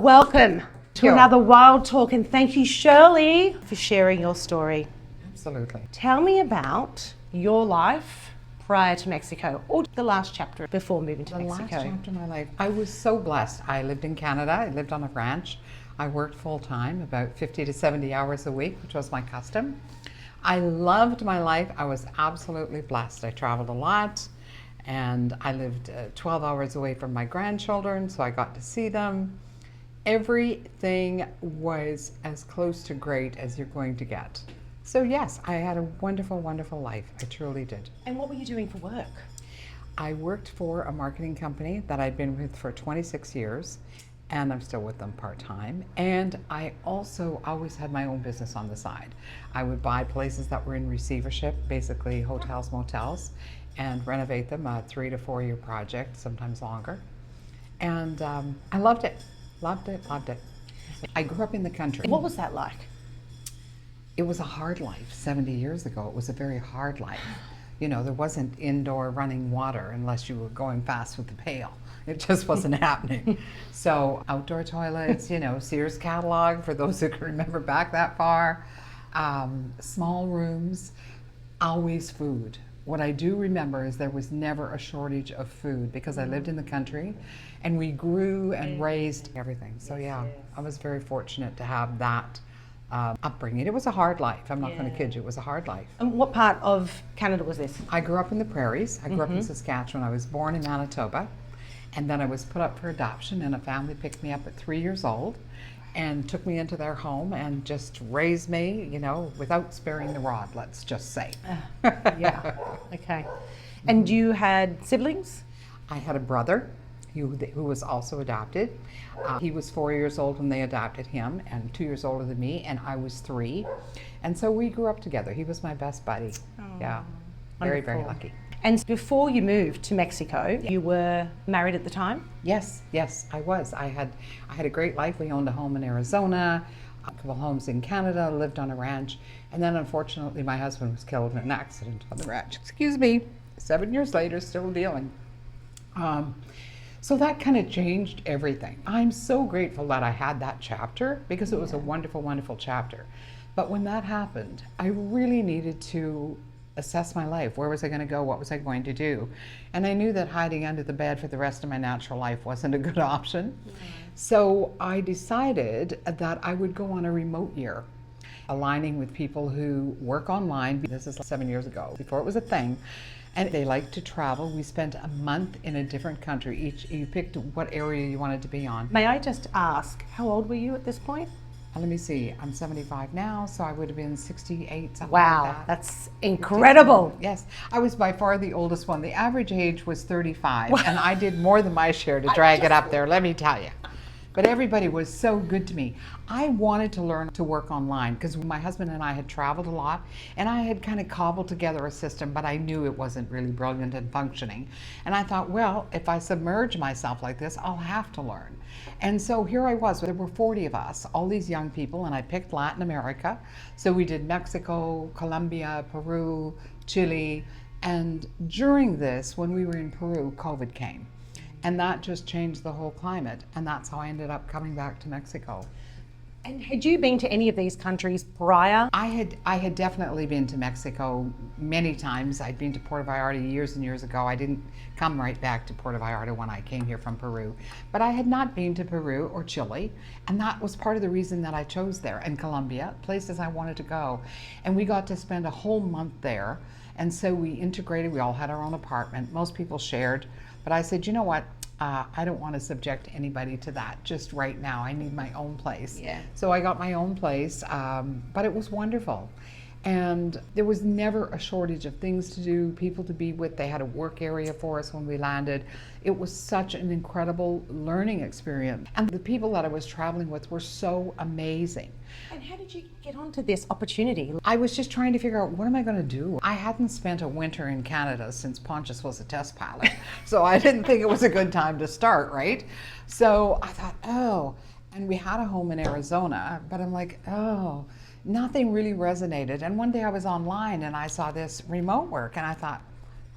Welcome to another Wilde Talk, and thank you, Shirley, for sharing your story. Absolutely. Tell me about your life prior to Mexico, or the last chapter before moving to Mexico. The last chapter of my life. I was so blessed. I lived in Canada. I lived on a ranch. I worked full time, about 50 to 70 hours a week, which was my custom. I loved my life. I was absolutely blessed. I traveled a lot, and I lived 12 hours away from my grandchildren, so I got to see them. Everything was as close to great as you're going to get. So yes, I had a wonderful, wonderful life. I truly did. And what were you doing for work? I worked for a marketing company that I'd been with for 26 years, and I'm still with them part-time. And I also always had my own business on the side. I would buy places that were in receivership, basically hotels, motels, and renovate them, a 3 to 4 year project, sometimes longer. And I loved it. Loved it, loved it. I grew up in the country. What was that like? It was a hard life. 70 years ago, it was a very hard life. You know, there wasn't indoor running water unless you were going fast with the pail. It just wasn't happening. So outdoor toilets, you know, Sears catalog, for those who can remember back that far. Small rooms, always food. What I do remember is there was never a shortage of food because I lived in the country and we grew and raised everything. So yeah, I was very fortunate to have that upbringing. It was a hard life. I'm not going to kid you. It was a hard life. And what part of Canada was this? I grew up in the prairies. I grew up in Saskatchewan. I was born in Manitoba, and then I was put up for adoption, and a family picked me up at 3 years old and took me into their home and just raised me, you know, without sparing the rod, let's just say. Yeah, okay. And you had siblings? I had a brother who was also adopted. He was 4 years old when they adopted him, and 2 years older than me, and I was 3. And so we grew up together. He was my best buddy. Yeah, very, very lucky. And before you moved to Mexico, you were married at the time? Yes, yes, I was. I had a great life. We owned a home in Arizona, a couple homes in Canada, lived on a ranch, and then unfortunately my husband was killed in an accident on the ranch. Excuse me. 7 years later, still dealing. So that kind of changed everything. I'm so grateful that I had that chapter because it was a wonderful, wonderful chapter. But when that happened, I really needed to assess my life. Where was I going to go? What was I going to do? And I knew that hiding under the bed for the rest of my natural life wasn't a good option. So I decided that I would go on a remote year, aligning with people who work online. This is 7 years ago, before it was a thing. And they like to travel. We spent a month in a different country. You picked what area you wanted to be on. May I just ask, how old were you at this point? Let me see, I'm 75 now, so I would have been 68, something Wow, like that. that's incredible. Yes, I was by far the oldest one. The average age was 35, and I did more than my share to drag it up there, let me tell you. But everybody was so good to me. I wanted to learn to work online because my husband and I had traveled a lot, and I had kind of cobbled together a system, but I knew it wasn't really brilliant and functioning. And I thought, well, if I submerge myself like this, I'll have to learn. And so here I was. There were 40 of us, all these young people, and I picked Latin America. So we did Mexico, Colombia, Peru, Chile. And during this, when we were in Peru, COVID came. And that just changed the whole climate. And that's how I ended up coming back to Mexico. And had you been to any of these countries prior? I had definitely been to Mexico many times. I'd been to Puerto Vallarta years and years ago. I didn't come right back to Puerto Vallarta when I came here from Peru. But I had not been to Peru or Chile, and that was part of the reason that I chose there. And Colombia, places I wanted to go. And we got to spend a whole month there. And so we integrated, we all had our own apartment. Most people shared. But I said, you know what? I don't want to subject anybody to that just right now. I need my own place. Yeah. So I got my own place, but it was wonderful. And there was never a shortage of things to do, people to be with. They had a work area for us when we landed. It was such an incredible learning experience. And the people that I was traveling with were so amazing. And how did you get onto this opportunity? I was just trying to figure out, what am I going to do? I hadn't spent a winter in Canada since Pontius was a test pilot. So I didn't think it was a good time to start, right? So I thought, oh, and we had a home in Arizona, but I'm like, oh, nothing really resonated. And one day I was online and I saw this remote work and I thought,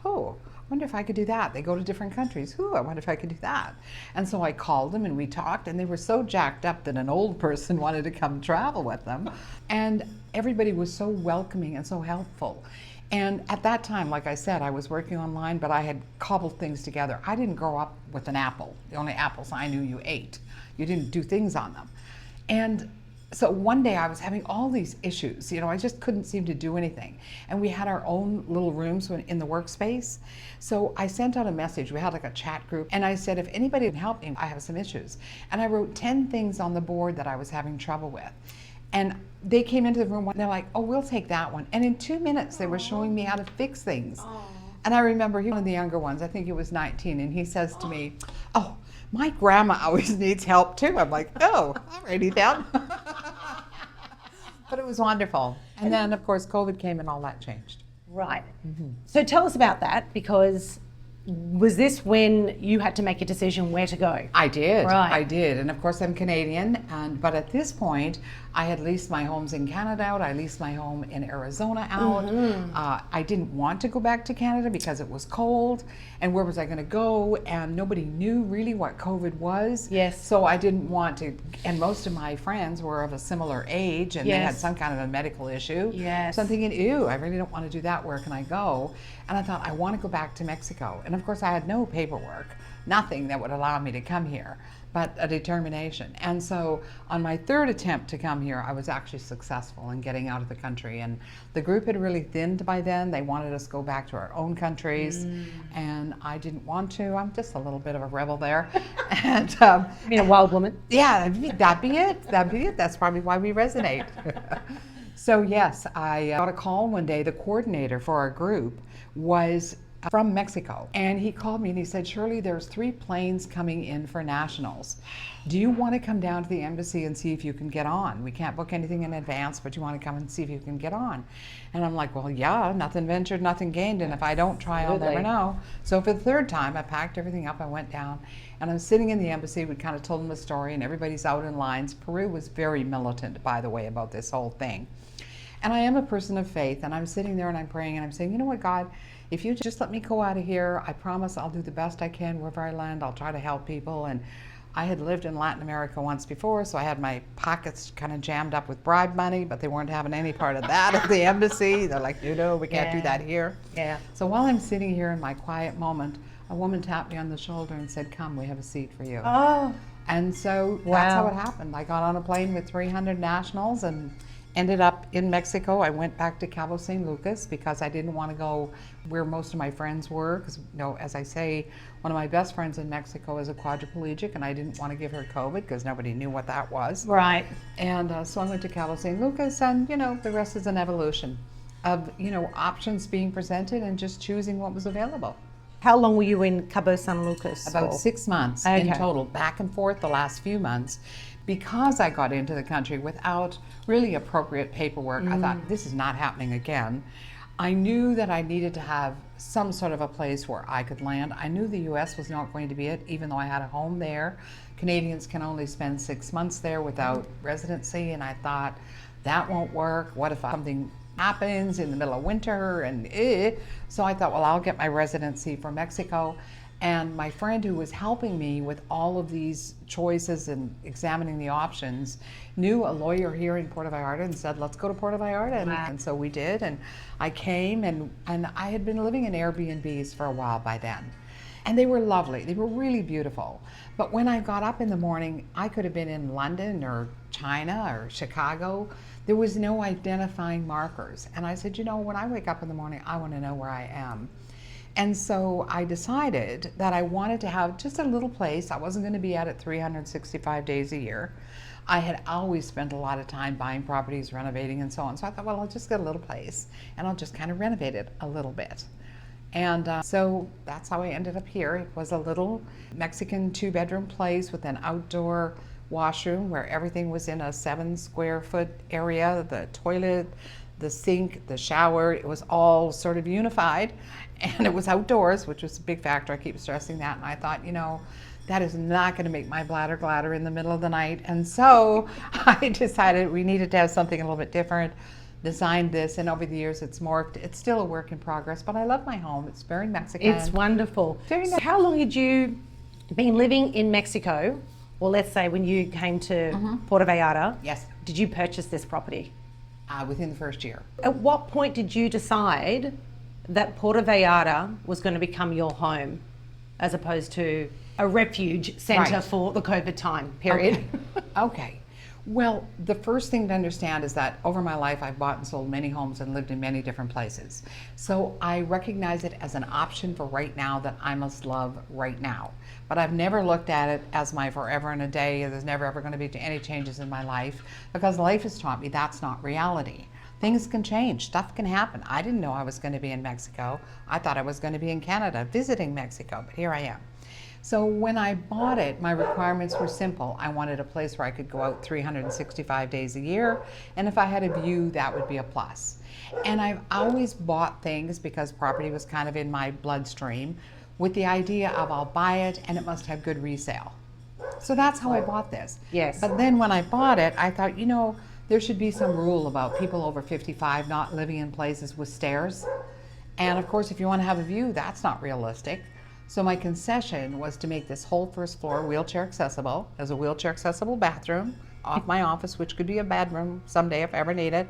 oh, wonder if I could do that. They go to different countries. I wonder if I could do that. And so I called them and we talked, and they were so jacked up that an old person wanted to come travel with them. And everybody was so welcoming and so helpful. And at that time, like I said, I was working online, but I had cobbled things together. I didn't grow up with an apple. The only apples I knew you ate. You didn't do things on them. And so one day I was having all these issues, I just couldn't seem to do anything. And we had our own little rooms in the workspace. So I sent out a message, we had like a chat group, and I said, if anybody can help me, I have some issues. And I wrote 10 things on the board that I was having trouble with. And they came into the room and they're like, oh, we'll take that one. And in 2 minutes, they were showing me how to fix things. And I remember one of the younger ones, I think he was 19, and he says to me, oh, my grandma always needs help too. I'm like, oh, alrighty then. But it was wonderful. And then, of course, COVID came and all that changed. Right. So tell us about that, because was this when you had to make a decision where to go? I did. Right. I did. And of course I'm Canadian, but at this point I had leased my homes in Canada out. I leased my home in Arizona out. I didn't want to go back to Canada because it was cold, and where was I going to go? And nobody knew really what COVID was. Yes. So I didn't want to, and most of my friends were of a similar age, and they had some kind of a medical issue. Yes. So I'm thinking, ew, I really don't want to do that. Where can I go? And I thought, I want to go back to Mexico. And of course I had no paperwork, nothing that would allow me to come here, but a determination. And so on my third attempt to come here, I was actually successful in getting out of the country. And the group had really thinned by then. They wanted us to go back to our own countries. And I didn't want to. I'm just a little bit of a rebel there. And You mean a wild woman? yeah, that'd be it. That'd be it. That's probably why we resonate. So yes, I got a call one day. The coordinator for our group was from Mexico, and he called me and he said, Shirley, there's 3 planes coming in for nationals. Do you want to come down to the embassy and see if you can get on? We can't book anything in advance, but you want to come and see if you can get on? And I'm like, well, yeah, nothing ventured, nothing gained, and if I don't try, I'll never know. So for the 3rd time, I packed everything up, I went down, and I'm sitting in the embassy. We kind of told them the story, and everybody's out in lines. Peru was very militant, by the way, about this whole thing. And I am a person of faith, and I'm sitting there and I'm praying and I'm saying, you know what, God, if you just let me go out of here, I promise I'll do the best I can wherever I land. I'll try to help people. And I had lived in Latin America once before, so I had my pockets kind of jammed up with bribe money, but they weren't having any part of that at the embassy. They're like, no, we can't do that here. Yeah. So while I'm sitting here in my quiet moment, a woman tapped me on the shoulder and said, come, we have a seat for you. Oh. And so that's how it happened. I got on a plane with 300 nationals and ended up in Mexico. I went back to Cabo San Lucas because I didn't want to go where most of my friends were, because, as I say, one of my best friends in Mexico is a quadriplegic, and I didn't want to give her COVID because nobody knew what that was. Right. And so I went to Cabo San Lucas, and the rest is an evolution of options being presented and just choosing what was available. How long were you in Cabo San Lucas? About 6 months in total, back and forth the last few months. Because I got into the country without really appropriate paperwork, I thought, this is not happening again. I knew that I needed to have some sort of a place where I could land. I knew the US was not going to be it, even though I had a home there. Canadians can only spend 6 months there without residency, and I thought, that won't work. What if something happens in the middle of winter? So I thought, well, I'll get my residency for Mexico. And my friend who was helping me with all of these choices and examining the options knew a lawyer here in Puerto Vallarta and said, let's go to Puerto Vallarta. And so we did. And I came, and I had been living in Airbnbs for a while by then. And they were lovely. They were really beautiful. But when I got up in the morning, I could have been in London or China or Chicago. There was no identifying markers. And I said, when I wake up in the morning, I want to know where I am. And so I decided that I wanted to have just a little place. I wasn't going to be at it 365 days a year. I had always spent a lot of time buying properties, renovating, and so on. So I thought, well, I'll just get a little place and I'll just kind of renovate it a little bit. And so that's how I ended up here. It was a little Mexican 2-bedroom place with an outdoor washroom where everything was in a 7 square foot area, the toilet, the sink, the shower, it was all sort of unified, and it was outdoors, which was a big factor. I keep stressing that, and I thought, that is not going to make my bladder gladder in the middle of the night. And so I decided we needed to have something a little bit different. designed this, and over the years it's morphed. It's still a work in progress, but I love my home. It's very Mexican. It's wonderful. Very So nice. how long had you been living in Mexico? Or let's say when you came to Puerto Vallarta, Yes, did you purchase this property? within the first year. At what point did you decide that Puerto Vallarta was going to become your home as opposed to a refuge centre Right. for the COVID time period? Okay. Well, the first thing to understand is that over my life, I've bought and sold many homes and lived in many different places. So I recognize it as an option for right now that I must love right now. But I've never looked at it as my forever and a day. There's never ever going to be any changes in my life, because life has taught me that's not reality. Things can change, stuff can happen. I didn't know I was going to be in Mexico. I thought I was going to be in Canada visiting Mexico, but here I am. So when I bought it, my requirements were simple. I wanted a place where I could go out 365 days a year, and if I had a view, that would be a plus. And I've always bought things, because property was kind of in my bloodstream, with the idea of I'll buy it and it must have good resale. So that's how I bought this. Yes. But then when I bought it, I thought, you know, there should be some rule about people over 55 not living in places with stairs. And of course, if you want to have a view, that's not realistic. So my concession was to make this whole first floor wheelchair accessible. There's a wheelchair accessible bathroom off my office, which could be a bedroom someday if I ever need it.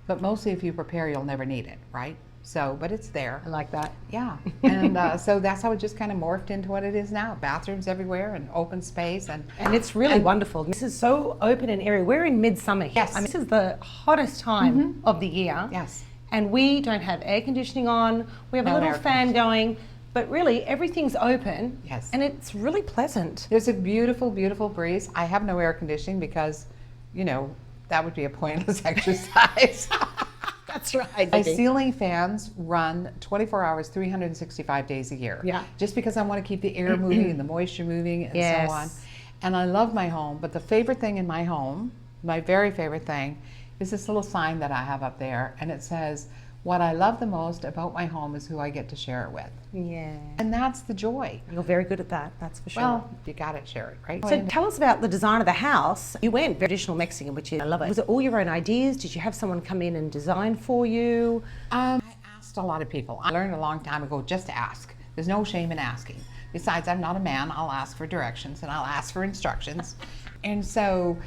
But mostly if you prepare, you'll never need it, right? So, but it's there. I like that. Yeah. And so that's how it just kind of morphed into what it is now. Bathrooms everywhere and open space. And And it's really wonderful. This is so open and airy. We're in midsummer here. Yes. I mean, this is the hottest time of the year. yes. And we don't have air conditioning on. We have a No little air fan going, but really everything's open. Yes. And it's really pleasant. There's a beautiful, beautiful breeze. I have no air conditioning because, you know, that would be a pointless exercise. That's right. My ceiling fans run 24 hours, 365 days a year. Yeah. Just because I want to keep the air moving and the moisture moving and Yes. so on. And I love my home, but the favorite thing in my home, my very favorite thing, is this little sign that I have up there, and it says, "What I love the most about my home is who I get to share it with." Yeah. And that's the joy. You're very good at that, that's for sure. Well, you got it, share it, right? So tell us about the design of the house. You went very traditional Mexican, which is, I love it. Was it all your own ideas? Did you have someone come in and design for you? I asked a lot of people. I learned a long time ago just to ask. There's no shame in asking. Besides, I'm not a man. I'll ask for directions and I'll ask for instructions. And so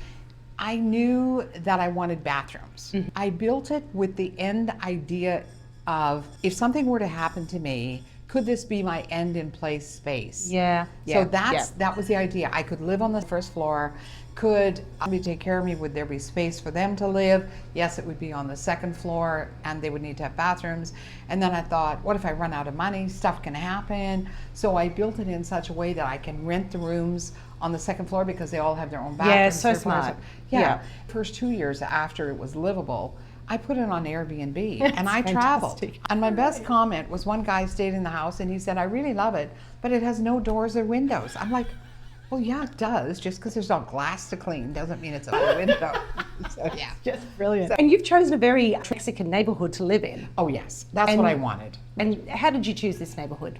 I knew that I wanted bathrooms. I built it with the end idea of, if something were to happen to me, could this be my end in place space? Yeah. So that was the idea. I could live on the first floor. Could somebody take care of me? Would there be space for them to live? Yes, it would be on the second floor, and they would need to have bathrooms. And then I thought, what if I run out of money? Stuff can happen. So I built it in such a way that I can rent the rooms on the second floor because they all have their own bathrooms. Yeah, so their floors. smart. Yeah. Yeah. First 2 years after it was livable, I put it on Airbnb and I That's traveled. fantastic. And my best comment was, one guy stayed in the house and he said, "I really love it, but it has no doors or windows." I'm like, well, yeah, it does. Just because there's no glass to clean doesn't mean it's a window. So, yeah. Just brilliant. And you've chosen a very Mexican neighborhood to live in. Oh, yes. That's And- what I wanted. And how did you choose this neighborhood?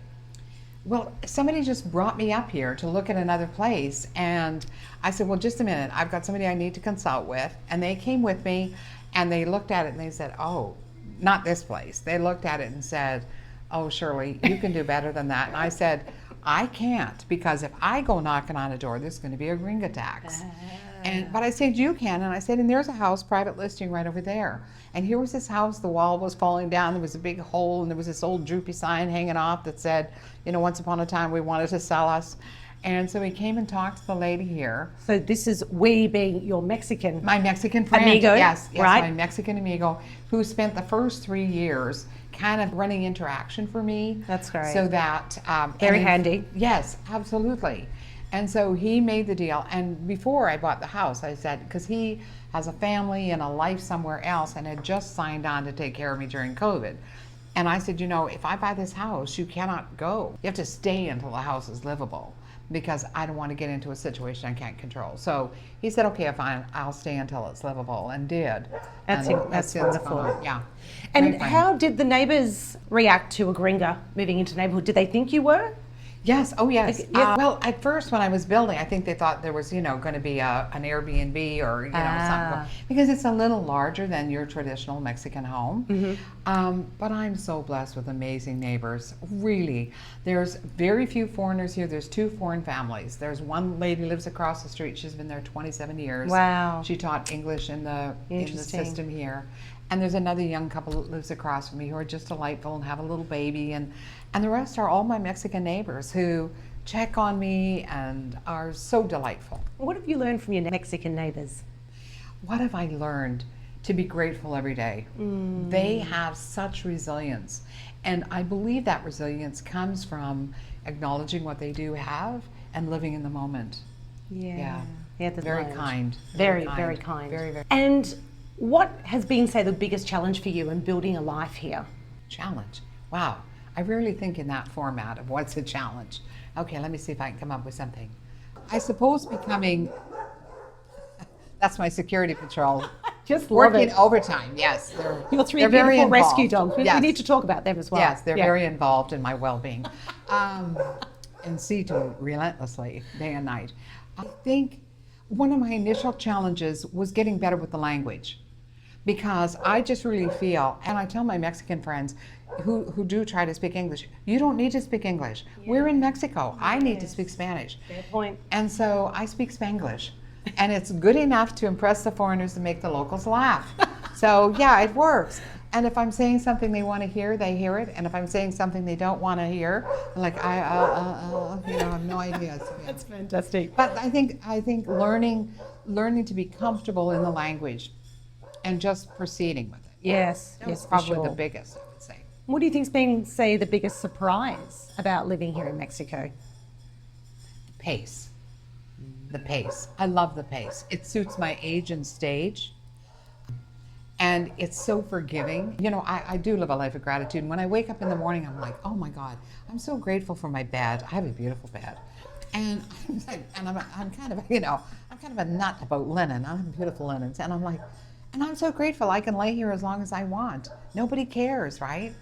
Well, somebody just brought me up here to look at another place, and I said, well, just a minute, I've got somebody I need to consult with. And they came with me, and they looked at it, and they said, oh, not this place. They looked at it and said, oh, Shirley, you can do better than that. And I said, I can't, because if I go knocking on a door, there's going to be a gringa tax. But I said, you can. And I said, and there's a house, private listing right over there. And here was this house, the wall was falling down, there was a big hole, and there was this old droopy sign hanging off that said, you know, once upon a time we wanted to sell us. And so we came and talked to the lady here. So this is we being your Mexican. My Mexican friend. Amigo, Yes, right? my Mexican amigo, who spent the first 3 years kind of running interaction for me. That's great. So that... Very and handy. Yes, absolutely. And so he made the deal. And before I bought the house, I said, because he has a family and a life somewhere else and had just signed on to take care of me during COVID. And I said, you know, if I buy this house, you cannot go. You have to stay until the house is livable, because I don't want to get into a situation I can't control. So he said, okay, fine, I'll stay until it's livable, and did. That's And that's since wonderful. gone on. Yeah. And Great friend. how did the neighbours react to a gringa moving into the neighbourhood? Did they think you were? Yes. Oh, yes. Like, yes. Well, at first when I was building, I think they thought there was, going to be an Airbnb or, something, because it's a little larger than your traditional Mexican home. But I'm so blessed with amazing neighbors. Really, there's very few foreigners here. There's 2 foreign families. There's one lady lives across the street. She's been there 27 years. Wow. She taught English in the system here. And there's another young couple that lives across from me who are just delightful and have a little baby. And the rest are all my Mexican neighbors who check on me and are so delightful. What have you learned from your Mexican neighbors? What have I learned? To be grateful every day. They have such resilience. And I believe that resilience comes from acknowledging what they do have and living in the moment. Yeah, Very kind. Very kind. Very, very. And what has been, say, the biggest challenge for you in building a life here? Challenge. Wow. I rarely think in that format of what's a challenge. Okay, let me see if I can come up with something. I suppose becoming, that's my security patrol. Just love Working it. overtime, yes. Your 3 they're very beautiful rescue involved. dogs. Yes. We need to talk about them as well. Yes, they're very involved in my well-being. And see to it relentlessly, day and night. I think one of my initial challenges was getting better with the language, because I just really feel, and I tell my Mexican friends who do try to speak English, you don't need to speak English. We're in Mexico. I need to speak Spanish. Fair point. And so I speak Spanglish. And it's good enough to impress the foreigners and make the locals laugh. So yeah, it works. And if I'm saying something they want to hear, they hear it. And if I'm saying something they don't want to hear, they're like, I have no idea. So, yeah. That's fantastic. But I think learning to be comfortable in the language and just proceeding with it. Yes, That's for probably sure. the biggest, I would say. What do you think's been, say, the biggest surprise about living here in Mexico? Pace. The pace. I love the pace. It suits my age and stage. And it's so forgiving. I do live a life of gratitude. And when I wake up in the morning, I'm like, oh my God, I'm so grateful for my bed. I have a beautiful bed. And I'm kind of a nut about linen. I have beautiful linens. And I'm like, and I'm so grateful I can lay here as long as I want. Nobody cares, right?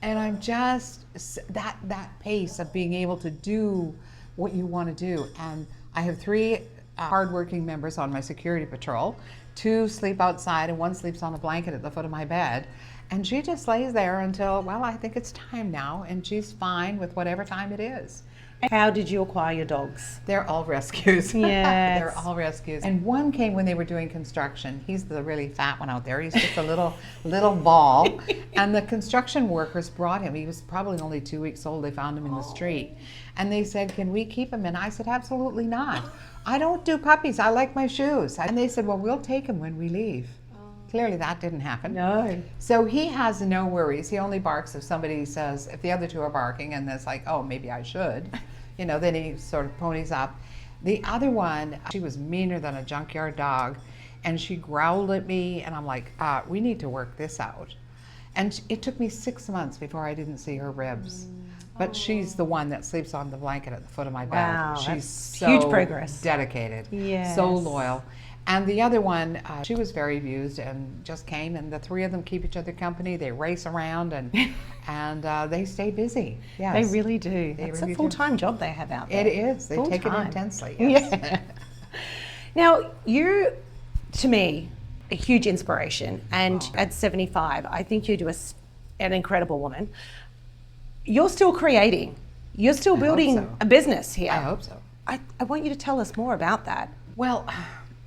And I'm just, that pace of being able to do what you want to do. And I have 3 hardworking members on my security patrol. 2 sleep outside and 1 sleeps on a blanket at the foot of my bed. And she just lays there until, well, I think it's time now. And she's fine with whatever time it is. How did you acquire your dogs? They're all rescues. Yes. They're all rescues. And one came when they were doing construction. He's the really fat one out there. He's just a little ball. And the construction workers brought him. He was probably only 2 weeks old. They found him in the street. And they said, can we keep him? And I said, absolutely not. I don't do puppies. I like my shoes. And they said, well, we'll take him when we leave. Clearly that didn't happen. No. So he has no worries. He only barks if somebody says, if the other 2 are barking and it's like, oh, maybe I should, then he sort of ponies up. The other one, she was meaner than a junkyard dog, and she growled at me, and I'm like, we need to work this out. And it took me 6 months before I didn't see her ribs. But she's the one that sleeps on the blanket at the foot of my bed. Wow, She's that's so huge progress. dedicated, Yes. so loyal. And the other one, she was very abused and just came, and the 3 of them keep each other company. They race around and they stay busy. Yes. They really do. They It's really a do. full-time job they have out there. It is. They take it Full-time. intensely. Yes. Yeah. Now, you, to me, a huge inspiration. And at 75, I think you do an incredible woman. You're still creating. You're still building so. a business here. I hope so. I want you to tell us more about that. Well,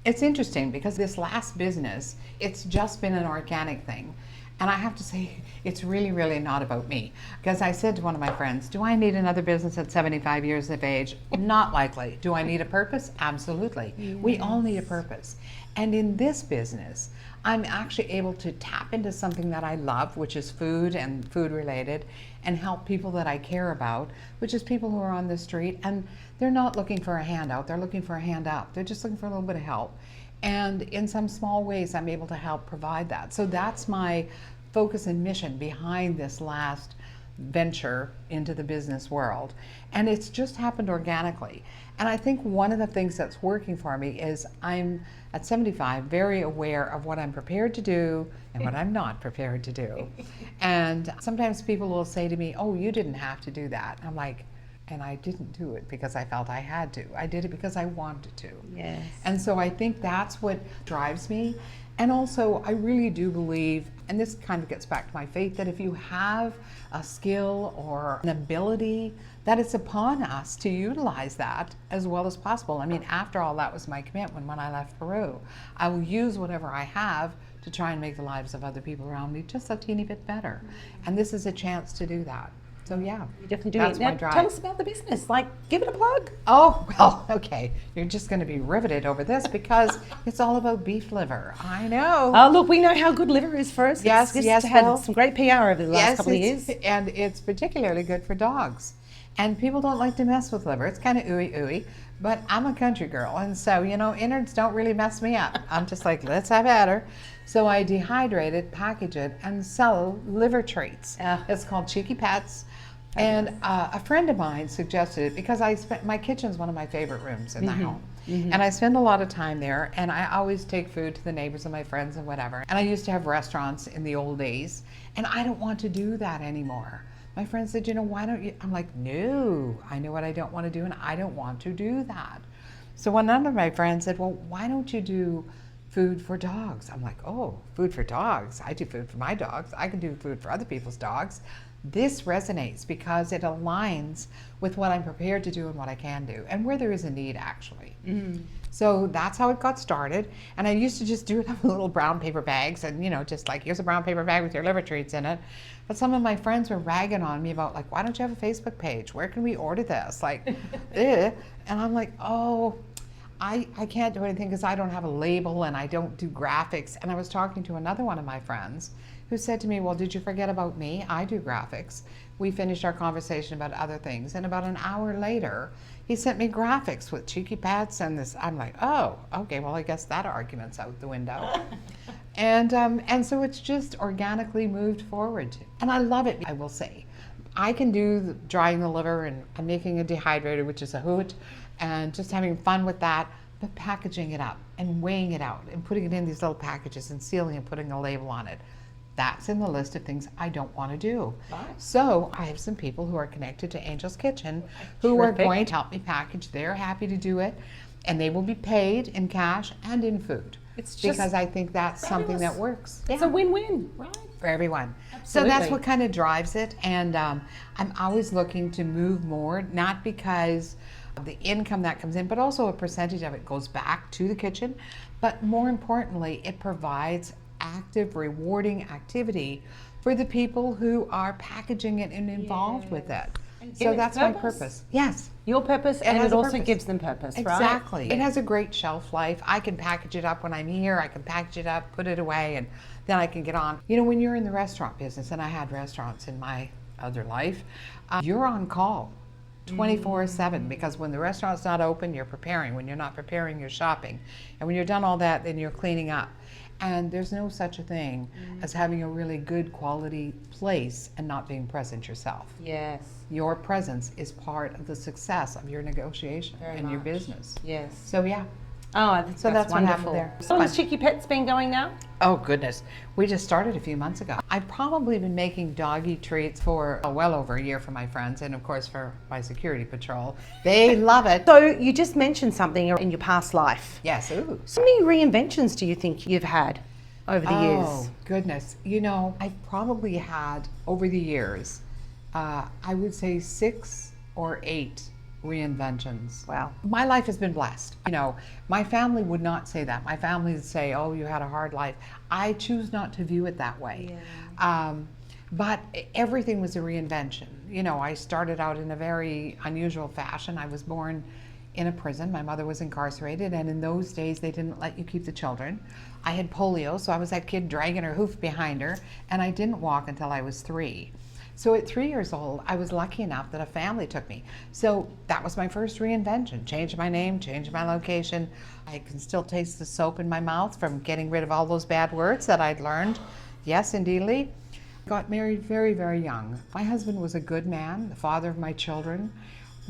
it's interesting because this last business, it's just been an organic thing. And I have to say, it's really, really not about me. Because I said to one of my friends, do I need another business at 75 years of age? Not likely. Do I need a purpose? Absolutely. Yes. We all need a purpose. And in this business, I'm actually able to tap into something that I love, which is food and food related, and help people that I care about, which is people who are on the street, and they're not looking for a handout, they're looking for a hand up. They're just looking for a little bit of help. And in some small ways, I'm able to help provide that. So that's my focus and mission behind this last venture into the business world. And it's just happened organically. And I think one of the things that's working for me is I'm at 75 very aware of what I'm prepared to do and what I'm not prepared to do. And sometimes people will say to me, oh, you didn't have to do that. I'm like, And I didn't do it because I felt I had to. I did it because I wanted to. Yes. And so I think that's what drives me. And also, I really do believe, and this kind of gets back to my faith, that if you have a skill or an ability, that it's upon us to utilize that as well as possible. I mean, after all, that was my commitment when I left Peru. I will use whatever I have to try and make the lives of other people around me just a teeny bit better. And this is a chance to do that. So yeah, You definitely do that's it. Now, my drive. tell us about the business. Like, give it a plug. Oh, well, okay. You're just going to be riveted over this because it's all about beef liver. I know. Oh, look, we know how good liver is for us. Yes, it's yes, had well, some great PR over the last couple of it's- years. And it's particularly good for dogs. And people don't like to mess with liver. It's kind of ooey, but I'm a country girl. And so, you know, innards don't really mess me up. I'm just like, let's have at her. So I dehydrate it, package it, and sell liver treats. It's called Chiki Pets. And a friend of mine suggested it because my kitchen's one of my favorite rooms in the home. And I spend a lot of time there, and I always take food to the neighbors and my friends and whatever. And I used to have restaurants in the old days, and I don't want to do that anymore. My friend said, you know, why don't you? I'm like, no, I know what I don't want to do, and I don't want to do that. So one of my friends said, well, why don't you do food for dogs? I'm like, oh, food for dogs. I do food for my dogs. I can do food for other people's dogs. This resonates because it aligns with what I'm prepared to do and what I can do, and where there is a need, actually. So that's how it got started. And I used to just do it in little brown paper bags, and you know, just like, here's a brown paper bag with your liver treats in it. But some of my friends were ragging on me about, like, why don't you have a Facebook page? Where can we order this? Like, eh. And I'm like, oh, I can't do anything because I don't have a label and I don't do graphics. And I was talking to another one of my friends who said to me, well, did you forget about me? I do graphics. We finished our conversation about other things, and about an hour later, he sent me graphics with Chiki Pets and this. I'm like, oh, okay, well, I guess that argument's out the window. And so it's just organically moved forward. And I love it, I will say. I can do drying the liver, and I'm making a dehydrator, which is a hoot, and just having fun with that, but packaging it up and weighing it out and putting it in these little packages and sealing and putting a label on it. That's in the list of things I don't want to do. So I have some people who are connected to Angel's Kitchen who are going to help me package. They're happy to do it, and they will be paid in cash and in food. It's just because I think that's something that works. It's a win-win, right? For everyone. Absolutely. So that's what kind of drives it. And I'm always looking to move more, not because of the income that comes in, but also a percentage of it goes back to the kitchen. But more importantly, it provides active, rewarding activity for the people who are packaging it and involved with it. So that's my purpose. Yes. Your purpose, and has it a also purpose. gives them purpose, right? Exactly. It has a great shelf life. I can package it up when I'm here. I can package it up, put it away, and then I can get on. You know, when you're in the restaurant business, and I had restaurants in my other life, you're on call 24/7, because when the restaurant's not open, you're preparing. When you're not preparing, you're shopping. And when you're done all that, then you're cleaning up. And there's no such a thing as having a really good quality place and not being present yourself. Yes. Your presence is part of the success of your negotiation Very and your much. business. Yes. So yeah. Oh, I think So that's what wonderful. happened there. So has Chiki Pet's been going now? Oh goodness, we just started a few months ago. I've probably been making doggy treats for well over a year for my friends, and of course for my security patrol. They love it. So you just mentioned something in your past life. Yes, ooh. So many reinventions do you think you've had over the years? Oh goodness, you know, I've probably had over the years, I would say 6 or 8 reinventions. Wow. My life has been blessed. You know, my family would not say that. My family would say, oh, you had a hard life. I choose not to view it that way. Yeah. But everything was a reinvention. You know, I started out in a very unusual fashion. I was born in a prison. My mother was incarcerated, and in those days they didn't let you keep the children. I had polio, so I was that kid dragging her hoof behind her, and I didn't walk until I was 3. So at 3 years old, I was lucky enough that a family took me. So that was my first reinvention. Changed my name, changed my location. I can still taste the soap in my mouth from getting rid of all those bad words that I'd learned. Yes, indeedly. Got married very, very young. My husband was a good man, the father of my children,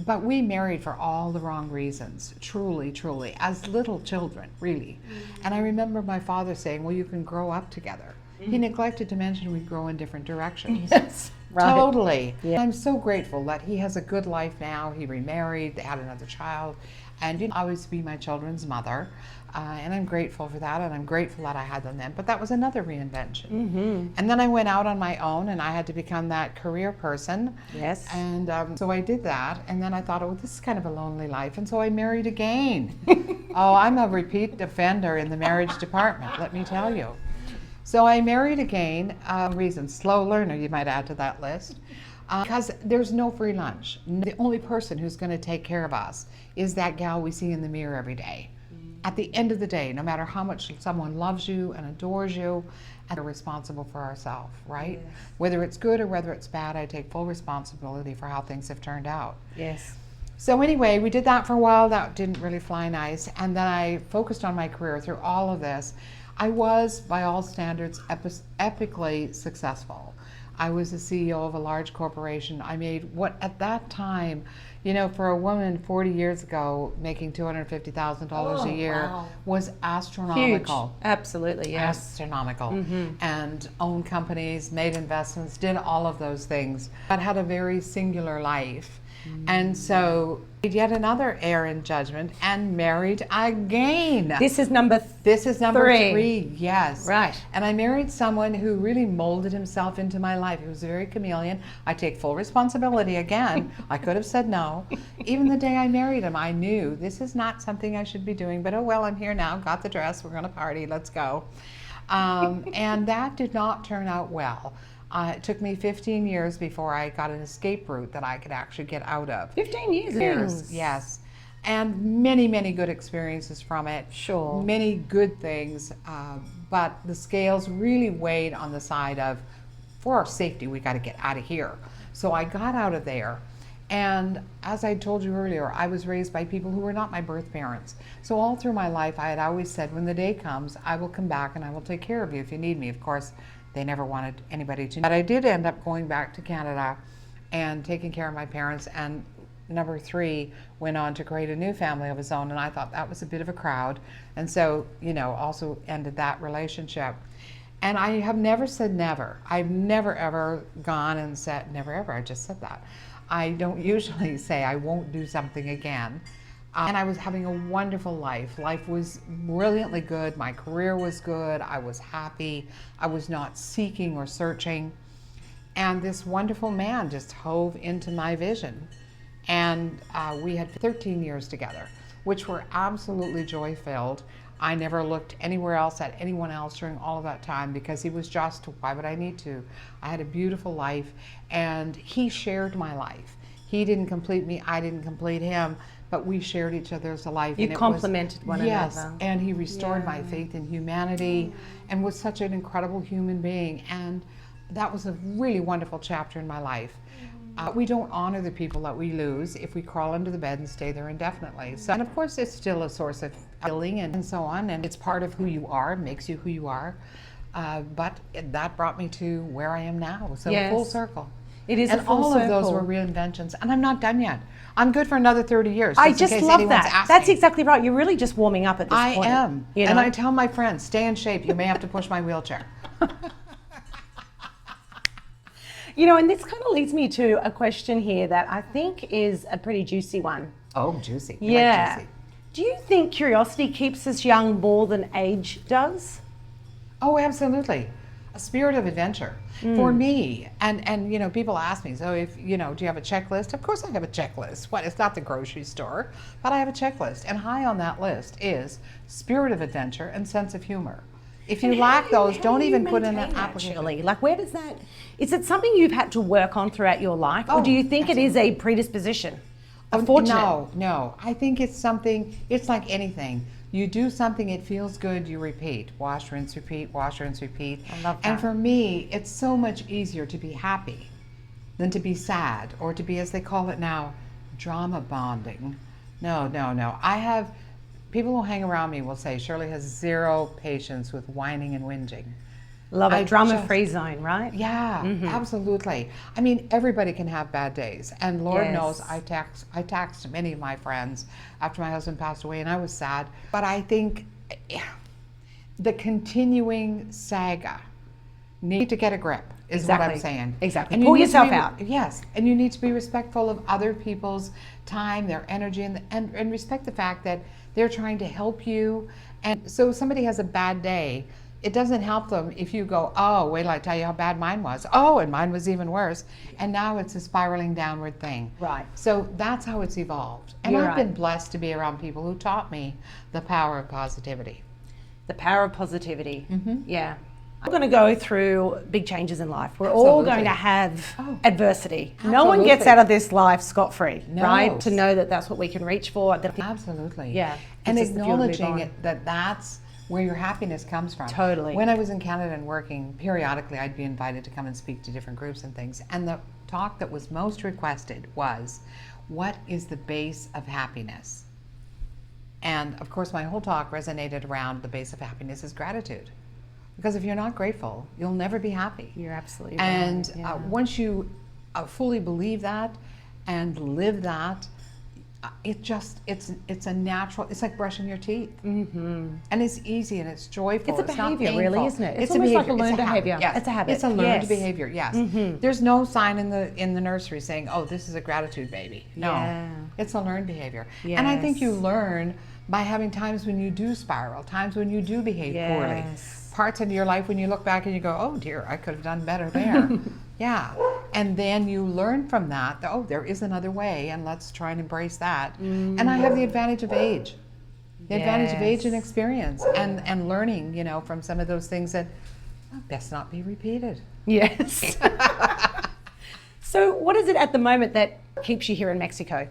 but we married for all the wrong reasons, truly, truly, as little children, really. And I remember my father saying, well, you can grow up together. He neglected to mention we'd grow in different directions. Yes. Right. Totally. Yeah. I'm so grateful that he has a good life now. He remarried, they had another child, and you know, always be my children's mother. And I'm grateful for that, and I'm grateful that I had them then. But that was another reinvention. Mm-hmm. And then I went out on my own, and I had to become that career person. Yes. And so I did that, and then I thought, oh, this is kind of a lonely life, and so I married again. Oh, I'm a repeat offender in the marriage department, let me tell you. So I married again, reason, slow learner, you might add to that list, because there's no free lunch. The only person who's going to take care of us is that gal we see in the mirror every day. At the end of the day, no matter how much someone loves you and adores you, and we're responsible for ourselves, right? Yes. Whether it's good or whether it's bad, I take full responsibility for how things have turned out. Yes. So anyway, we did that for a while. That didn't really fly nice. And then I focused on my career through all of this. I was, by all standards, epically successful. I was the CEO of a large corporation. I made what at that time, you know, for a woman 40 years ago, making $250,000 a year wow. was astronomical. Huge. Absolutely, yes. Astronomical. Mm-hmm. And owned companies, made investments, did all of those things, but had a very singular life. And so yet another error in judgment and married again. This is number This is number three. three, yes. Right. And I married someone who really molded himself into my life. He was a very chameleon. I take full responsibility again. I could have said no. Even the day I married him, I knew this is not something I should be doing, but oh well, I'm here now, got the dress, we're gonna party, let's go. And that did not turn out well. It took me 15 years before I got an escape route that I could actually get out of. 15 years. Yes. And many, many good experiences from it. Sure. Many good things, but the scales really weighed on the side of, for our safety, we got to get out of here. So I got out of there. And as I told you earlier, I was raised by people who were not my birth parents. So all through my life, I had always said, when the day comes, I will come back and I will take care of you if you need me. Of course, they never wanted anybody to. But I did end up going back to Canada and taking care of my parents. And number three went on to create a new family of his own. And I thought that was a bit of a crowd. And so, you know, also ended that relationship. And I have never said never. I've never ever gone and said, never ever, I just said that. I don't usually say I won't do something again. And I was having a wonderful life. Life was brilliantly good. My career was good. I was happy. I was not seeking or searching. And this wonderful man just hove into my vision. And we had 13 years together, which were absolutely joy-filled. I never looked anywhere else at anyone else during all of that time because he was just, why would I need to? I had a beautiful life, and he shared my life. He didn't complete me, I didn't complete him, but we shared each other's life. You complemented one another. Yes, and he restored my faith in humanity and was such an incredible human being. And that was a really wonderful chapter in my life. We don't honor the people that we lose if we crawl under the bed and stay there indefinitely. So, and of course, it's still a source of healing and so on, and it's part of who you are, makes you who you are. But that brought me to where I am now. So full circle. It is and a full all circle. of those were reinventions, and I'm not done yet. I'm good for another 30 years. I just in just case love anyone's that. asking. That's exactly right. You're really just warming up at this point. I am. You know? And I tell my friends, stay in shape. You may have to push my wheelchair. You know, and this kind of leads me to a question here that I think is a pretty juicy one. Oh, juicy. You Yeah. like juicy. Do you think curiosity keeps us young more than age does? Oh, absolutely. A spirit of adventure. For me, and you know, people ask me, so if, you know, do you have a checklist? Of course I have a checklist. What, it's not the grocery store, but I have a checklist. And high on that list is spirit of adventure and sense of humor. If you lack those, don't even put in an application. Shirley? Like, where does that, is it something you've had to work on throughout your life? Or do you think it is a predisposition? A fortunate? No. I think it's something, it's like anything. You do something, it feels good, you repeat. Wash, rinse, repeat, wash, rinse, repeat. I love that. And for me, it's so much easier to be happy than to be sad, or to be, as they call it now, drama bonding. No. I have, people who hang around me will say, Shirley has zero patience with whining and whinging. Love it. Drama-free zone, right? Yeah, absolutely. I mean, everybody can have bad days, and Lord knows I taxed many of my friends after my husband passed away, and I was sad. But I think the continuing saga need to get a grip. is what I'm saying. Exactly. And you Pull need to yourself be- out. Yes, and you need to be respectful of other people's time, their energy, and respect the fact that they're trying to help you. And so if somebody has a bad day, it doesn't help them if you go, oh, wait till I tell you how bad mine was. Oh, and mine was even worse. And now it's a spiraling downward thing. Right. So that's how it's evolved. And You're I've been right. blessed to be around people who taught me the power of positivity. The power of positivity. Mm-hmm. Yeah. I'm going to go through big changes in life. We're all Absolutely. going to have Oh, adversity. No one gets absolutely. out of this life scot-free, No. right? To know that that's what we can reach for. That Absolutely. Yeah. And It's just the fuel to move acknowledging on. it, that that's where your happiness comes from. Totally. When I was in Canada and working, periodically I'd be invited to come and speak to different groups and things. And the talk that was most requested was, what is the base of happiness? And of course, my whole talk resonated around the base of happiness is gratitude. Because if you're not grateful, you'll never be happy. You're absolutely And right. Yeah. once you fully believe that and live that, it's a natural, it's like brushing your teeth. Mm-hmm. And it's easy and it's joyful. It's a not behavior, really, painful. isn't it? It's a almost like a behavior. learned It's habit. behavior. Yes. It's a habit. It's a learned Yes. behavior, yes. Mm-hmm. There's no sign in the nursery saying, oh, this is a gratitude baby. No, Yeah. it's a learned behavior. And I think you Yes. learn by having times when you do spiral, times when you do behave poorly. Yes. Parts of your life when you look back and you go, oh dear, I could have done better there. Yeah. And then you learn from that, oh, there is another way, and let's try and embrace that. And I have the advantage of age. The advantage of age and Yes. experience and learning, from some of those things that best not be repeated. Yes. So what is it at the moment that keeps you here in Mexico?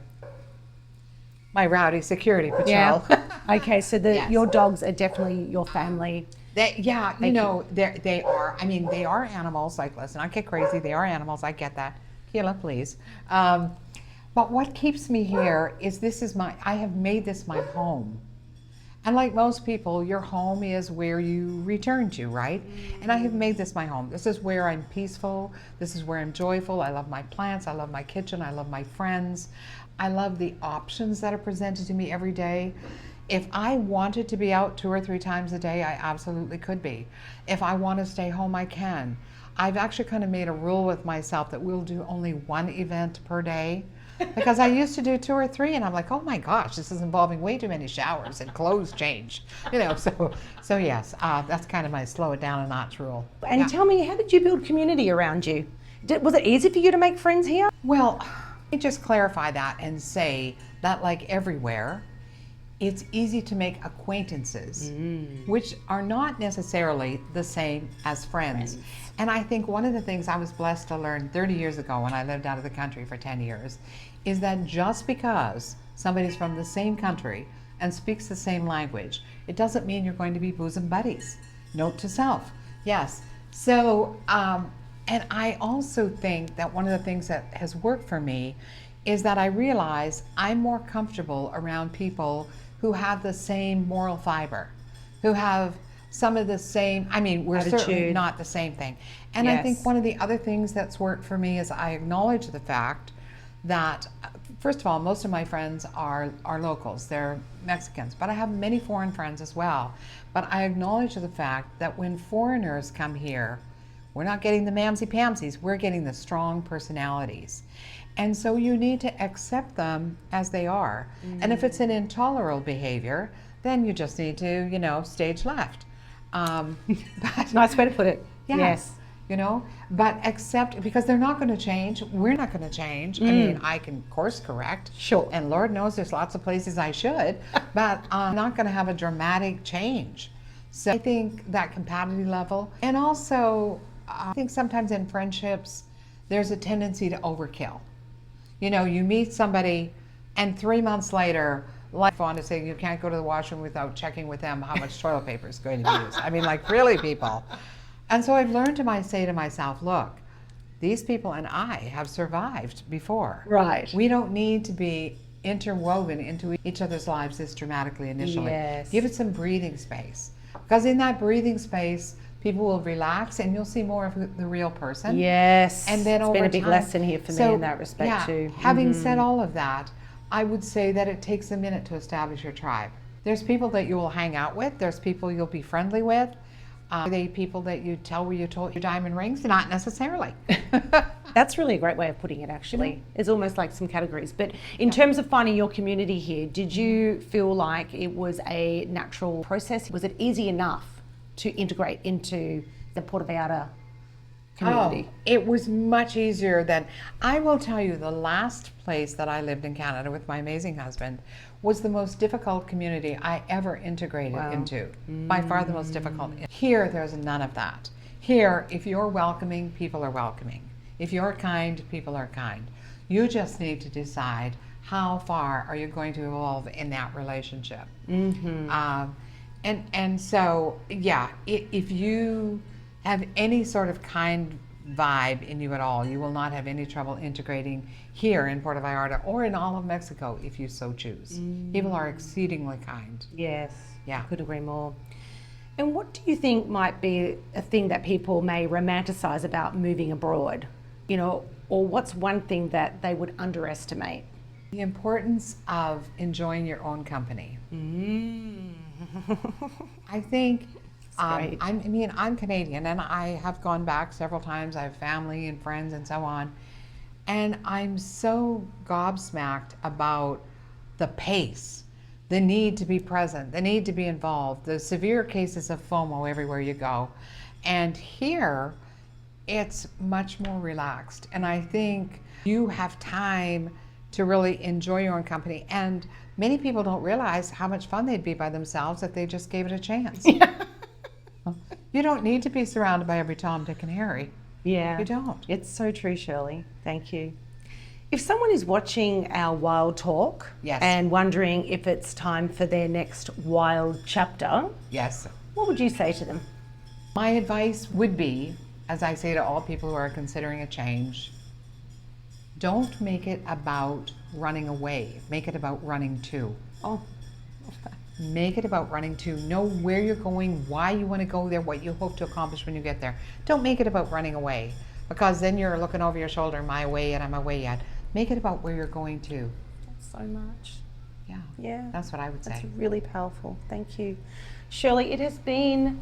My rowdy security patrol. Yeah. Okay, so Yes. your dogs are definitely your family. They are. I mean, they are animals. Like, let's not get crazy. They are animals. I get that. Keela, please. But what keeps me here is I have made this my home. And like most people, your home is where you return to, right? And I have made this my home. This is where I'm peaceful. This is where I'm joyful. I love my plants. I love my kitchen. I love my friends. I love the options that are presented to me every day. If I wanted to be out 2 or 3 times a day, I absolutely could be. If I want to stay home, I can. I've actually kind of made a rule with myself that we'll do only 1 event per day. Because I used to do 2 or 3, and I'm like, oh my gosh, this is involving way too many showers and clothes change. So yes, that's kind of my slow it down a notch rule. And Yeah. tell me, how did you build community around you? Was it easy for you to make friends here? Well, let me just clarify that and say that, like everywhere, it's easy to make acquaintances, which are not necessarily the same as friends. And I think one of the things I was blessed to learn 30 years ago when I lived out of the country for 10 years is that just because somebody's from the same country and speaks the same language, it doesn't mean you're going to be bosom buddies. Note to self. Yes. So, and I also think that one of the things that has worked for me is that I realize I'm more comfortable around people who have the same moral fiber, who have some of the same, we're certainly Attitude. not the same thing. And I think Yes. one of the other things that's worked for me is I acknowledge the fact that, first of all, most of my friends are locals, they're Mexicans, but I have many foreign friends as well. But I acknowledge the fact that when foreigners come here, we're not getting the mamsy-pamsies, we're getting the strong personalities. And so you need to accept them as they are. And if it's an intolerable behavior, then you just need to, stage left. But Nice way to put it. yeah, Yes. but accept, because they're not going to change. We're not going to change. I mean, I can course correct. Sure. And Lord knows there's lots of places I should, but I'm not going to have a dramatic change. So I think that compatibility level, and also I think sometimes in friendships, there's a tendency to overkill. You meet somebody and 3 months later, like on to say you can't go to the washroom without checking with them how much toilet paper is going to be used. Like really, people. And so I've learned to say to myself, look, these people and I have survived before. Right. We don't need to be interwoven into each other's lives this dramatically initially. Yes. Give it some breathing space. Because in that breathing space, people will relax and you'll see more of the real person. Yes. And then it's over been a big time- lesson here for me in that respect yeah, too. Having said all of that, I would say that it takes a minute to establish your tribe. There's people that you will hang out with. There's people you'll be friendly with. Are they people that you tell where you told your diamond rings? Not necessarily. That's really a great way of putting it, actually. It's almost like some categories. But in terms of finding your community here, did you feel like it was a natural process? Was it easy enough to integrate into the Puerto Vallarta community? Oh, it was much easier than, I will tell you, the last place that I lived in Canada with my amazing husband was the most difficult community I ever integrated into. By far the most difficult. Here, there's none of that. Here, if you're welcoming, people are welcoming. If you're kind, people are kind. You just need to decide how far are you going to evolve in that relationship. And so, yeah, if you have any sort of kind vibe in you at all, you will not have any trouble integrating here in Puerto Vallarta or in all of Mexico if you so choose. People are exceedingly kind. Yes. Yeah. Could agree more. And what do you think might be a thing that people may romanticize about moving abroad? You know, or what's one thing that they would underestimate? The importance of enjoying your own company. I think, I'm Canadian and I have gone back several times. I have family and friends and so on. And I'm so gobsmacked about the pace, the need to be present, the need to be involved, the severe cases of FOMO everywhere you go. And here, it's much more relaxed. And I think you have time to really enjoy your own company. And many people don't realize how much fun they'd be by themselves if they just gave it a chance. You don't need to be surrounded by every Tom, Dick, and Harry. Yeah. You don't. It's so true, Shirley. Thank you. If someone is watching our Wilde Talk and wondering if it's time for their next Wilde chapter, Yes. what would you say to them? My advice would be, as I say to all people who are considering a change, don't make it about running away. Make it about running to. Oh, Make it about running to. Know where you're going, why you want to go there, what you hope to accomplish when you get there. Don't make it about running away, because then you're looking over your shoulder, am I away yet, am I away yet? Make it about where you're going to. so much. Yeah. Yeah. That's what I would say. That's really powerful. Thank you. Shirley, it has been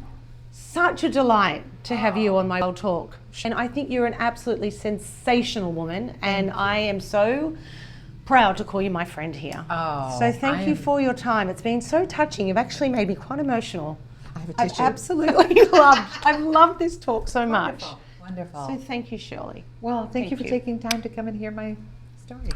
such a delight to have you on my Wilde Talk. And I think you're an absolutely sensational woman, and I am so proud to call you my friend here. Oh, so thank you for your time. It's been so touching. You've actually made me quite emotional. I have a I've tissue. absolutely I've loved this talk so much. Wonderful. So thank you, Shirley. Well, thank you for you. taking time to come and hear my story.